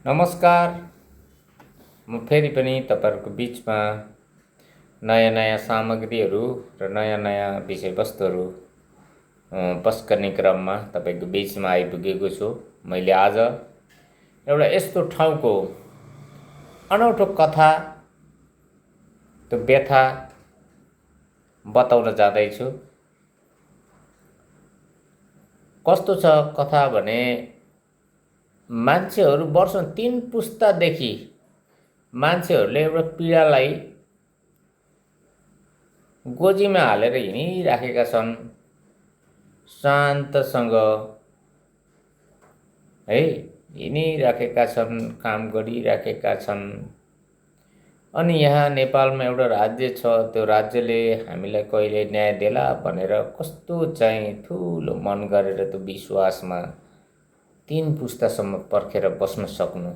नमस्कार। म फेरि पनि तपाईहरुको बीचमा नयाँ सामग्रीहरू र नयाँ विषयवस्तुहरू पस्कने क्रममा तपाईको बीचमा आइपुगेको छु। मैले आज एउटा यस्तो ठाउँको अनौठो कथा, त्यो व्यथा बताउन जाँदैछु। कस्तो छ कथा भने, मान्छेहरू वर्षौं 3 पुस्तादेखि मान्छेहरूले एउटा पीडालाई गोजीमा हालेर हिँडिराखेका छन्, शान्तसँग है हिँडिराखेका छन्, काम गरिराखेका छन्। अनि यहाँ नेपालमा एउटा राज्य छ, त्यो राज्यले हामीलाई कहिले न्याय देला भनेर कस्तो चाहिँ ठुलो मन गरेर त्यो विश्वासमा 3 पुस्तासम्म पर्खेर बस्न सक्नु,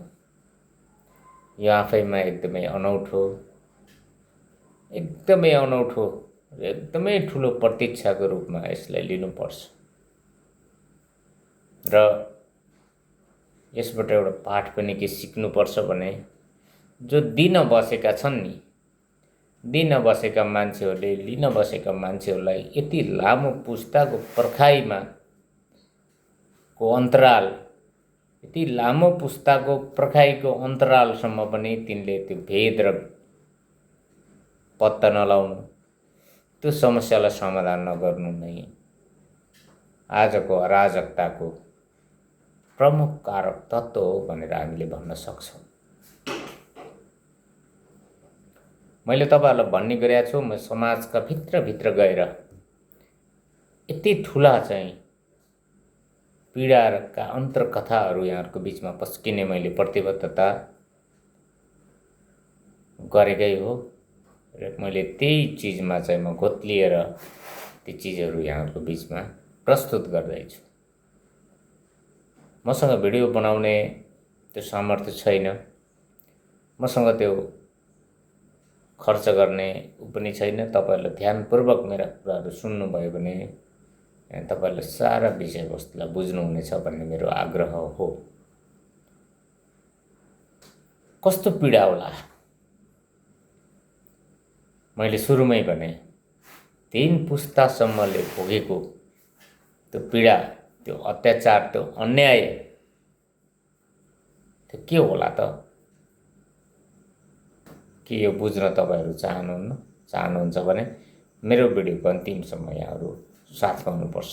यो आफैमा एकदमै अनौठो र एकदमै ठुलो प्रतीक्षाको रूपमा यसलाई लिनुपर्छ। र यसबाट एउटा पाठ पनि के सिक्नुपर्छ भने, जो दिन बसेका छन् नि, दिन बसेका मान्छेहरूले, लिन बसेका मान्छेहरूलाई यति लामो पुस्ताको पर्खाइमा को अन्तराल, यति लामो पुस्ताको पर्खाइको अन्तरालसम्म पनि तिनले त्यो भेद र पत्ता नलाउनु, त्यो समस्यालाई समाधान नगर्नु नै आजको अराजकताको प्रमुख कारक तत्त्व हो भनेर हामीले भन्न सक्छौं। मैले तपाईहरुलाई भन्ने गरेको छु, म समाजका भित्र गएर यति ठूला चाहिँ पीडाका अन्तरकथाहरू यहाँहरुको बीचमा पस्किने मैले प्रतिबद्धता गरेकै हो र मैले त्यही चीजमा चाहिँ म घोत्लिएर ती चीजहरू यहाँहरुको बीचमा प्रस्तुत गर्दै छु। मसँग भिडियो बनाउने त्यो सामर्थ्य छैन, मसँग त्यो खर्च गर्ने पनि छैन। तपाईहरुले ध्यानपूर्वक मेरा कुराहरू सुन्नुभयो भने तपाईहरुले सारा विषयवस्तुलाई बुझ्नुहुनेछ भन्ने मेरो आग्रह हो। कस्तो पीडा होला, मैले सुरुमै भने 3 पुस्तासम्मले भोगेको त्यो पीडा, त्यो अत्याचार, त्यो अन्याय, त्यो के होला त? के यो बुझ्न तपाईहरु चाहनुहुन्छ भने मेरो भिडियोको अन्तिमसम्म यहाँहरु साथ पाउनुपर्छ।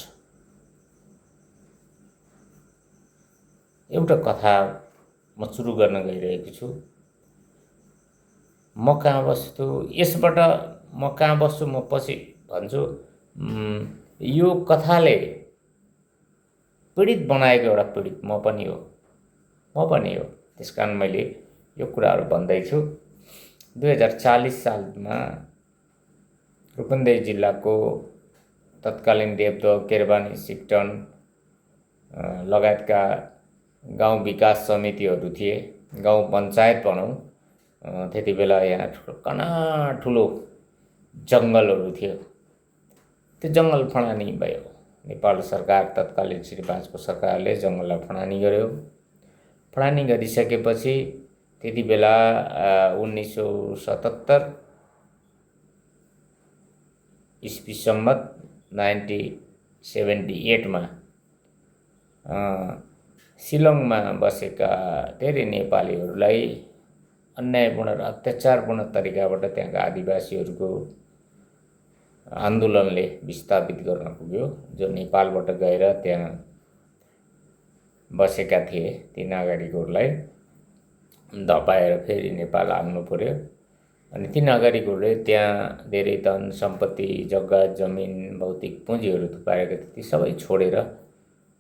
एउटा कथा म सुरु गर्न गइरहेको छु। म कहाँ बस्छु, यसबाट म कहाँ बस्छु म पछि भन्छु। यो कथाले पीडित बनाएको एउटा पीडित म पनि हो। त्यसकारण मैले यो कुराहरू भन्दै छु। 2040 सालमा रूपन्देही जिल्लाको तत्कालीन देवदह, केरबानी, सिक्टन लगायतका गाउँ विकास समितिहरू थिए, गाउँ पञ्चायत भनौँ। त्यति बेला यहाँ ठुलो जङ्गलहरू थियो। त्यो जङ्गल फडानी भयो। नेपाल सरकार, तत्कालीन श्री बाजपेयीको सरकारले जङ्गललाई फडानी गर्यो। फडानी गरिसकेपछि त्यति बेला 1977 ईस्वी सम्मत 1978 मा शिलङमा बसेका धेरै नेपालीहरूलाई अन्यायपूर्ण र अत्याचारपूर्ण तरिकाबाट त्यहाँका आदिवासीहरूको आन्दोलनले विस्थापित गर्न पुग्यो। जो नेपालबाट गएर त्यहाँ बसेका थिए ती नागरिकहरूलाई धपाएर फेरि नेपाल आउनु पर्यो। अनि ती नागरिकहरूले त्यहाँ धेरै धन सम्पत्ति, जग्गा जमिन, भौतिक पुँजीहरू थुपारेका थिए, ती सबै छोडेर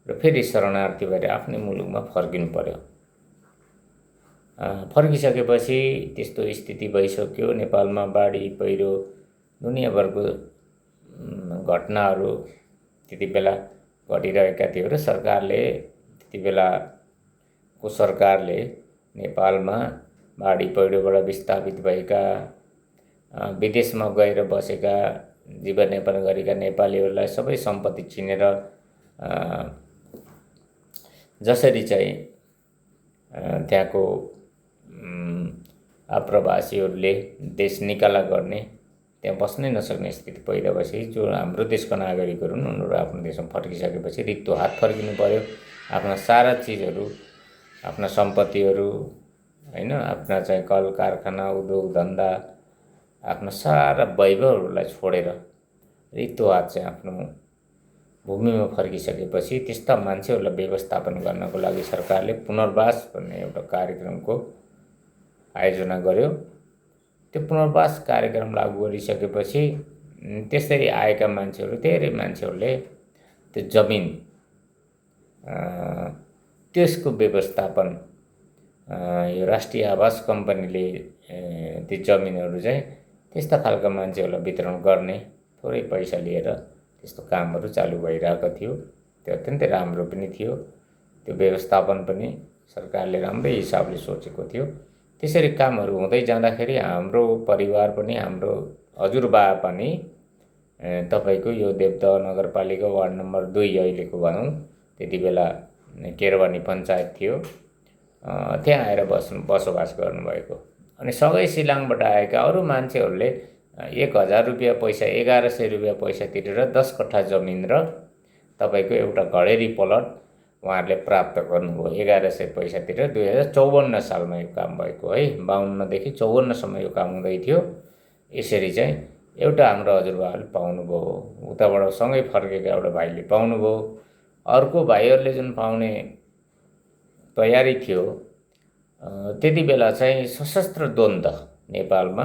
र फेरि शरणार्थी भएर आफ्नै मुलुकमा फर्किनु पर्यो। फर्किसकेपछि त्यस्तो स्थिति भइसक्यो। नेपालमा बाढी, पहिरो, दुनियाँभरको घटनाहरू त्यति बेला घटिरहेका थियो र सरकारले, त्यति बेलाको सरकारले नेपालमा बाढी पहिरोबाट विस्थापित भएका, विदेशमा गएर बसेका, जीवनयापन गरेका नेपालीहरूलाई सबै सम्पत्ति छिनेर जसरी चाहिँ त्यहाँको आप्रवासीहरूले देश निकाला गर्ने, त्यहाँ बस्नै नसक्ने स्थिति पैदा भएपछि जो हाम्रो देशको नागरिकहरू उनीहरू आफ्नो देशमा फर्किसकेपछि रित्तो हात फर्किनु पऱ्यो। आफ्ना सारा चिजहरू, आफ्ना सम्पत्तिहरू होइन, आफ्ना चाहिँ कल कारखाना उद्योग धन्दा, आफ्ना सारा वैभवहरूलाई छोडेर रित्तो हात चाहिँ आफ्नो भूमिमा फर्किसकेपछि त्यस्ता मान्छेहरूलाई व्यवस्थापन गर्नको लागि सरकारले पुनर्वास भन्ने एउटा कार्यक्रमको आयोजना गर्यो। त्यो पुनर्वास कार्यक्रम लागू गरिसकेपछि त्यसरी आएका मान्छेहरू, धेरै मान्छेहरूले त्यो जमिन, त्यसको व्यवस्थापन यो राष्ट्रिय आवास कम्पनीले ती जमिनहरू चाहिँ त्यस्ता खालका मान्छेहरूलाई वितरण गर्ने, थोरै पैसा लिएर त्यस्तो कामहरू चालु भइरहेको थियो। त्यो अत्यन्तै राम्रो पनि थियो। त्यो व्यवस्थापन पनि सरकारले राम्रै हिसाबले सोचेको थियो। त्यसरी कामहरू हुँदै जाँदाखेरि हाम्रो परिवार पनि, हाम्रो हजुरबा पनि तपाईँको यो देवदह नगरपालिका वार्ड नम्बर 2 अहिलेको भनौँ, त्यति बेला केरवानी पञ्चायत थियो, त्यहाँ आएर बसोबास गर्नुभएको। अनि सँगै सिलाङबाट आएका अरू मान्छेहरूले 1000 रुपियाँ पैसा, 1100 रुपियाँ पैसा तिरेर 10 कट्ठा जमिन र तपाईँको एउटा घडेरी प्लट उहाँहरूले प्राप्त गर्नुभयो। 1100 पैसा तिरेर 2054 सालमा यो काम भएको है। 52 देखि 54 सम्म यो काम हुँदै थियो। यसरी चाहिँ एउटा हाम्रो हजुरबाले पाउनुभयो, उताबाट सँगै फर्केका एउटा भाइले पाउनुभयो, अर्को भाइहरूले जुन पाउने तयारी थियो त्यति बेला चाहिँ सशस्त्र द्वन्द्व नेपालमा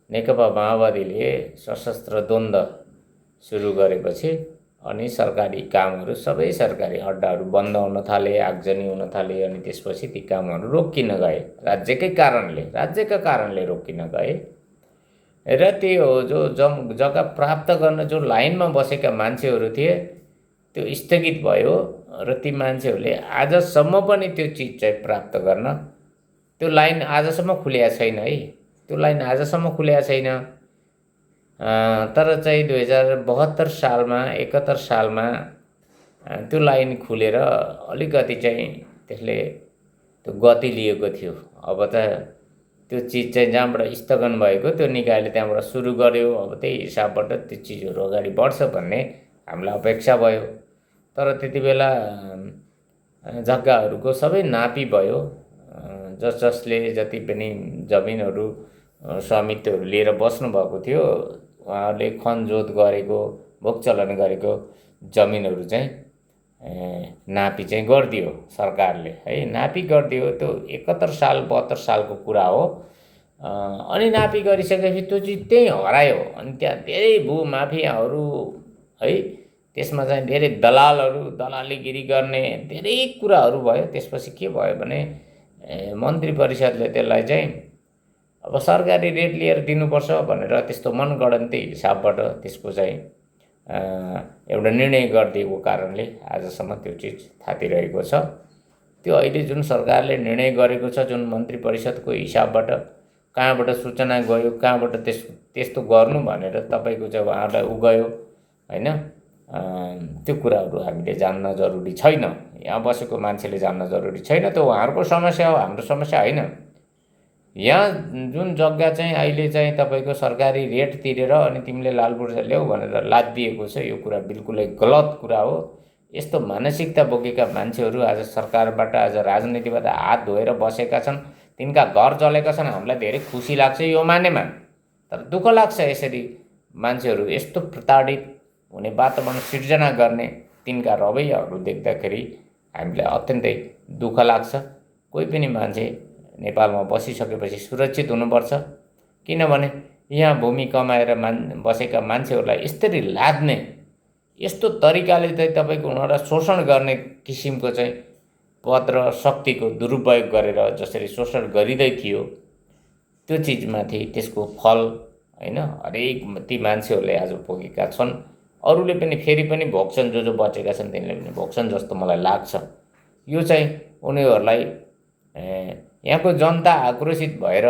नेकपा माओवादीले सशस्त्र द्वन्द्व सुरु गरेपछि अनि सरकारी कामहरू, सबै सरकारी अड्डाहरू बन्द हुन थाले, आगजनी हुन थाले। अनि त्यसपछि ती कामहरू रोकिन गए, राज्यका कारणले रोकिन गए। र त्यो जो जग्गा प्राप्त गर्न जो लाइनमा बसेका मान्छेहरू थिए त्यो स्थगित भयो र ती मान्छेहरूले आजसम्म पनि त्यो चिज चाहिँ प्राप्त गर्न त्यो लाइन आजसम्म खुलेको छैन है। त्यो लाइन आजसम्म खुलेको छैन। तर चाहिँ 2072 सालमा 71 सालमा त्यो लाइन खुलेर अलिकति चाहिँ त्यसले त्यो गति लिएको थियो। अब त त्यो चिज चाहिँ जहाँबाट स्थगन भएको त्यो निकायले त्यहाँबाट सुरु गर्यो। अब त्यही हिसाबबाट त्यो चिजहरू अगाडि बढ्छ भन्ने हामीलाई अपेक्षा भयो। तर त्यति बेला जग्गाहरूको सबै नापी भयो। जसले जति पनि जमिनहरू स्वामित्वहरू लिएर बस्नुभएको थियो उहाँहरूले खनजोत गरेको, भोगचलन गरेको जमिनहरू चाहिँ नापी चाहिँ गरिदियो सरकारले है। नापी गरिदियो। त्यो 71 साल 72 सालको कुरा हो। अनि नापी गरिसकेपछि त्यो चिज त्यहीँ हरायो। अनि त्यहाँ धेरै भूमाफियाहरू है, त्यसमा चाहिँ धेरै दलालहरू, दलालीगिरी गर्ने धेरै कुराहरू भयो। त्यसपछि के भयो भने मन्त्री परिषदले त्यसलाई चाहिँ अब सरकारी रेट लिएर दिनुपर्छ भनेर त्यस्तो मनगढन्ती हिसाबबाट त्यसको चाहिँ एउटा निर्णय गरिदिएको कारणले आजसम्म त्यो चिज थातिरहेको छ। त्यो अहिले जुन सरकारले निर्णय गरेको छ, जुन मन्त्री परिषदको हिसाबबाट कहाँबाट सूचना गयो, कहाँबाट त्यस्तो गर्नु भनेर तपाईँको चाहिँ उहाँहरूलाई गयो होइन, त्यो कुराहरू हामीले जान्न जरुरी छैन। यहाँ बसेको मान्छेले जान्न जरुरी छैन। त्यो उहाँहरूको समस्या हो, हाम्रो समस्या होइन। यहाँ जुन जग्गा चाहिँ अहिले चाहिँ तपाईँको सरकारी रेट तिरेर अनि तिमीले लालबुर्जा ल्याऊ भनेर लादिएको छ, यो कुरा बिल्कुलै गलत कुरा हो। यस्तो मानसिकता बोकेका मान्छेहरू आज सरकारबाट, आज राजनीतिबाट हात धोएर बसेका छन्। तिनका घर जलेका छन्। हामीलाई धेरै खुसी लाग्छ यो मानेमा, तर दुःख लाग्छ यसरी मान्छेहरू यस्तो प्रताडित हुने वातावरण सिर्जना गर्ने तिनका रवैयाहरू देख्दाखेरि हामीलाई अत्यन्तै दुःख लाग्छ। कोही पनि मान्छे नेपालमा बसिसकेपछि सुरक्षित हुनुपर्छ। किनभने यहाँ भूमि कमाएर बसेका मान्छेहरूलाई यसरी लाद्ने, यस्तो तरिकाले चाहिँ तपाईँको उनीहरूलाई शोषण गर्ने किसिमको चाहिँ पद र शक्तिको दुरुपयोग गरेर जसरी शोषण गरिँदै थियो त्यो चिजमाथि त्यसको फल होइन हरेक ती मान्छेहरूले आज भोगेका छन्। अरूले पनि फेरि पनि भोग्छन्, जो बचेका छन् तिनीहरूले पनि भोग्छन् जस्तो मलाई लाग्छ। यो चाहिँ उनीहरूलाई यहाँको जनता आक्रोशित भएर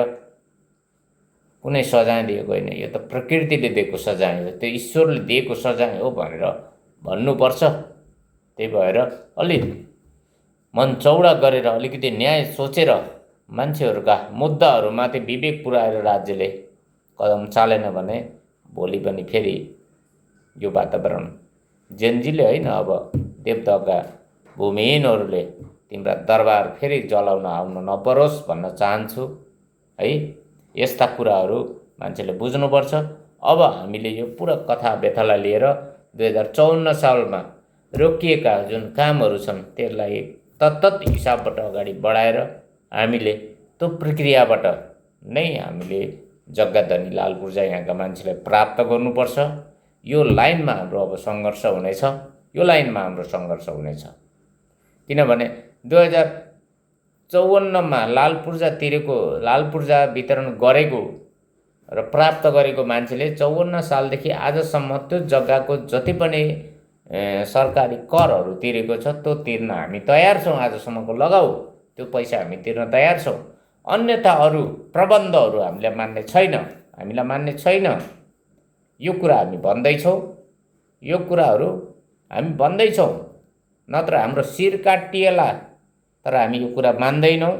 कुनै सजाय दिएको होइन, यो त प्रकृतिले दिएको सजाय हो, त्यो ईश्वरले दिएको सजाय हो भनेर भन्नुपर्छ। त्यही भएर अलि मन चौडा गरेर अलिकति न्याय सोचेर मान्छेहरूका मुद्दाहरूमाथि विवेक पुर्याएर राज्यले कदम चालेन भने भोलि पनि फेरि यो वातावरण जेनजीले होइन, अब देवदहका भूमिहीनहरूले तिम्रा दरबार फेरि जलाउन आउन नपरोस् भन्न चाहन्छु है। यस्ता कुराहरू मान्छेले बुझ्नुपर्छ। अब हामीले यो पुरा कथा व्यथालाई लिएर 2054 सालमा रोकिएका जुन कामहरू छन् त्यसलाई तत्तत हिसाबबाट अगाडि बढाएर हामीले त्यो प्रक्रियाबाट नै हामीले जग्गाधनी लालपुर्जा यहाँका मान्छेलाई प्राप्त गर्नुपर्छ। यो लाइनमा हाम्रो अब सङ्घर्ष हुनेछ, यो लाइनमा हाम्रो सङ्घर्ष हुनेछ। किनभने 2054मा लालपुर्जा वितरण गरेको र प्राप्त गरेको मान्छेले 54 सालदेखि आजसम्म त्यो जग्गाको जति पनि सरकारी करहरू तिरेको छ त्यो तिर्न हामी तयार छौँ। आजसम्मको लगाऊ त्यो पैसा हामी तिर्न तयार छौँ। अन्यथा अरू प्रबन्धहरू हामीलाई मान्ने छैन। यो कुरा हामी भन्दैछौँ, यो कुराहरू हामी भन्दैछौँ, नत्र हाम्रो शिर काटिएला। तर हामी यो कुरा मान्दैनौँ।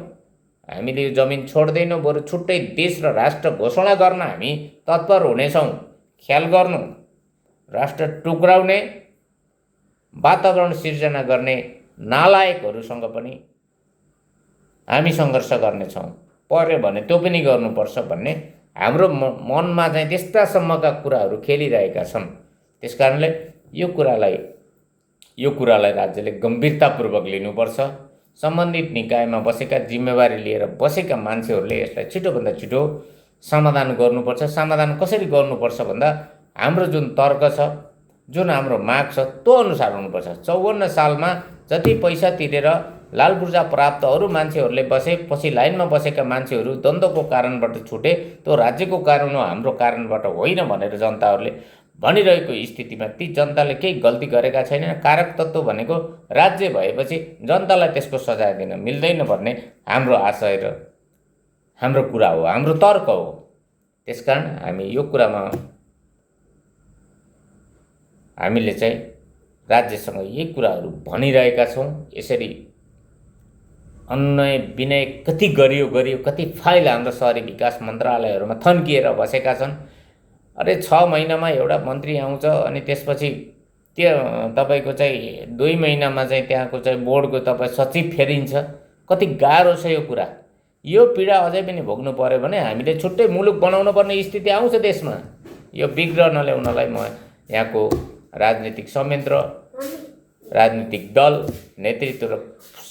हामीले यो जमिन छोड्दैनौँ, बरु छुट्टै देश र राष्ट्र घोषणा गर्न हामी तत्पर हुनेछौँ। ख्याल गर्नु, राष्ट्र टुक्राउने, वातावरण सिर्जना गर्ने नालायकहरूसँग पनि हामी सङ्घर्ष गर्नेछौँ। पर्यो भने त्यो पनि गर्नुपर्छ भन्ने हाम्रो मनमा चाहिँ त्यस्तासम्मका कुराहरू खेलिरहेका छन्। त्यसकारणले यो कुरालाई राज्यले गम्भीरतापूर्वक लिनुपर्छ। सम्बन्धित निकायमा बसेका, जिम्मेवारी लिएर बसेका मान्छेहरूले यसलाई छिटोभन्दा छिटो समाधान गर्नुपर्छ। समाधान कसरी गर्नुपर्छ भन्दा हाम्रो जुन तर्क छ, जुन हाम्रो माग छ त्यो अनुसार हुनुपर्छ। 54 सालमा जति पैसा तिरेर लालपुर्जा प्राप्त अरू मान्छेहरूले बसेपछि लाइनमा बसेका मान्छेहरू द्वन्द्वको कारणबाट छुटे, त्यो राज्यको कारण हो, हाम्रो कारणबाट होइन भनेर जनताहरूले भनिरहेको स्थितिमा ती जनताले केही गल्ती गरेका छैनन्। कारक तत्त्व भनेको राज्य भएपछि जनतालाई त्यसको सजाय दिन मिल्दैन भन्ने हाम्रो आशय र हाम्रो कुरा हो, हाम्रो तर्क हो। त्यसकारण हामी यो कुरामा हामीले चाहिँ राज्यसँग यही कुराहरू भनिरहेका छौँ। यसरी अन्याय विनय कति गरियो, कति फाइल हाम्रो शहरी विकास मन्त्रालयहरूमा थन्किएर बसेका छन्। अरे 6 महिनामा एउटा मन्त्री आउँछ अनि त्यसपछि त्यो तपाईँको चाहिँ 2 महिनामा चाहिँ त्यहाँको चाहिँ बोर्डको तपाईँ सचिव फेरिन्छ। कति गाह्रो छ यो कुरा। यो पीडा अझै पनि भोग्नु पर्यो भने हामीले छुट्टै मुलुक बनाउनु पर्ने स्थिति आउँछ देशमा। यो विग्रह नल्याउनलाई म यहाँको राजनीतिक संयन्त्र, राजनीतिक दल, नेतृत्व र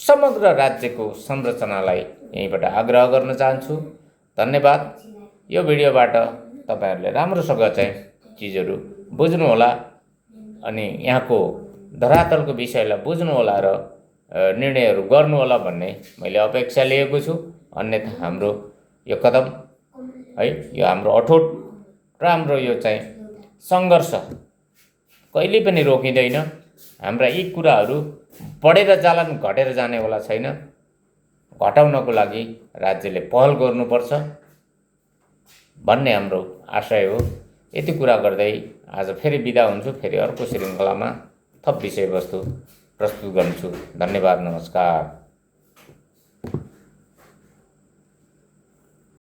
समग्र राज्यको संरचनालाई यहीँबाट आग्रह गर्न चाहन्छु। धन्यवाद। यो भिडियोबाट तपाईहरुले राम्रोसँग चाहिँ चीजहरू बुझ्नुहोला अनि यहाँको धरातलको विषयलाई बुझ्नुहोला र निर्णयहरू गर्नुहोला भन्ने मैले अपेक्षा लिएको छु। अन्यथा हाम्रो यो कदम है, यो हाम्रो अठोट र हाम्रो यो चाहिँ सङ्घर्ष कहिले पनि रोकिँदैन। हाम्रा यी कुराहरू बढेर जालान्, घटेर जानेवाला छैन। घटाउनको लागि राज्यले पहल गर्नुपर्छ भन्ने हाम्रो आशय हो। यति कुरा गर्दै आज फेरि बिदा हुन्छु। फेरि अर्को श्रृङ्खलामा थप विषयवस्तु प्रस्तुत गर्छु। धन्यवाद, नमस्कार।